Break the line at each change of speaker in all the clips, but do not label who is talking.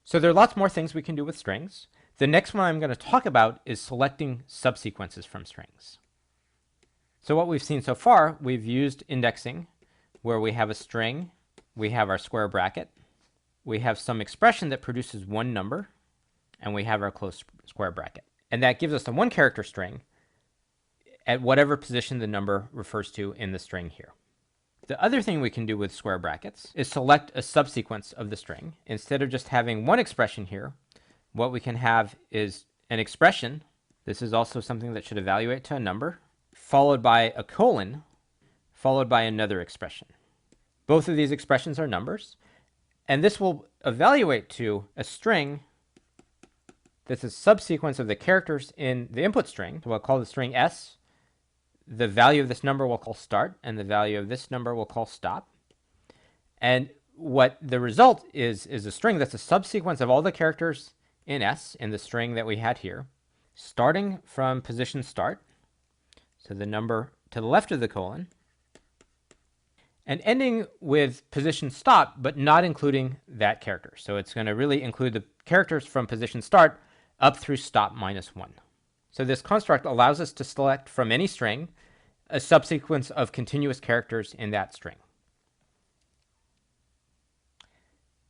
So there are lots more things we can do with strings. The next one I'm going to talk about is selecting subsequences from strings. So what we've seen so far, we've used indexing where we have a string, we have our square bracket, we have some expression that produces one number, and we have our close square bracket. And that gives us a one character string at whatever position the number refers to in the string here. The other thing we can do with square brackets is select a subsequence of the string. Instead of just having one expression here, what we can have is an expression. This is also something that should evaluate to a number, followed by a colon, followed by another expression. Both of these expressions are numbers, and this will evaluate to a string that's a subsequence of the characters in the input string. So we'll call the string s. The value of this number we'll call start, and the value of this number we'll call stop. And what the result is a string that's a subsequence of all the characters in s in the string that we had here, starting from position start, so the number to the left of the colon, and ending with position stop, but not including that character. So it's going to really include the characters from position start up through stop minus 1. So this construct allows us to select from any string a subsequence of continuous characters in that string.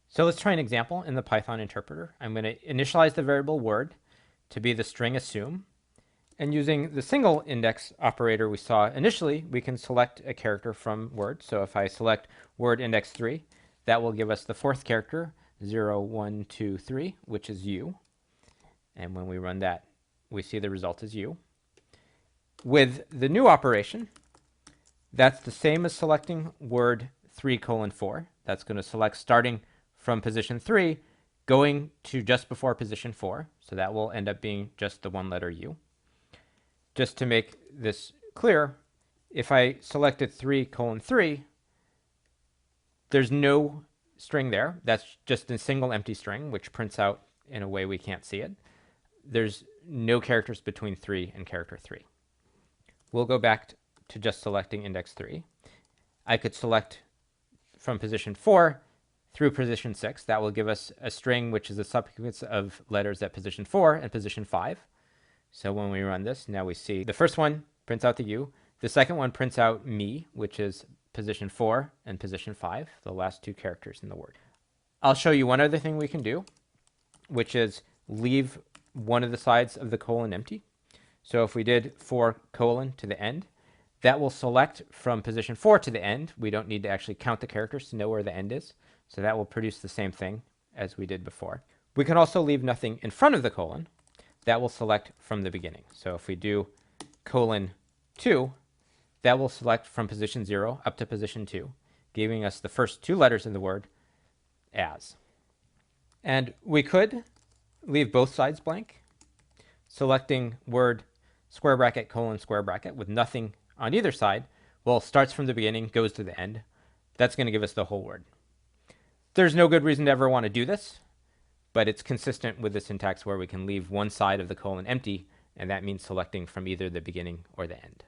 So let's try an example in the Python interpreter. I'm going to initialize the variable word to be the string assume. And using the single index operator we saw initially, we can select a character from word. So if I select word index 3, that will give us the fourth character, 0, 1, 2, 3, which is u. And when we run that, we see the result is u. With the new operation, that's the same as selecting word 3 colon 4. That's going to select starting from position 3, going to just before position 4. So that will end up being just the one letter u. Just to make this clear, if I selected 3 colon 3, there's no string there. That's just a single empty string, which prints out in a way we can't see it. There's no characters between 3 and character 3. We'll go back to just selecting index 3. I could select from position 4 through position 6. That will give us a string which is a subsequence of letters at position 4 and position 5. So when we run this, now we see the first one prints out the u. The second one prints out me, which is position 4 and position 5, the last two characters in the word. I'll show you one other thing we can do, which is leave one of the sides of the colon empty. So if we did 4 colon to the end, that will select from position 4 to the end. We don't need to actually count the characters to know where the end is. So that will produce the same thing as we did before. We can also leave nothing in front of the colon. That will select from the beginning. So if we do colon 2, that will select from position 0 up to position 2, giving us the first two letters in the word as. And we could leave both sides blank, selecting word square bracket colon square bracket with nothing on either side. Well, starts from the beginning, goes to the end. That's going to give us the whole word. There's no good reason to ever want to do this, but it's consistent with the syntax where we can leave one side of the colon empty, and that means selecting from either the beginning or the end.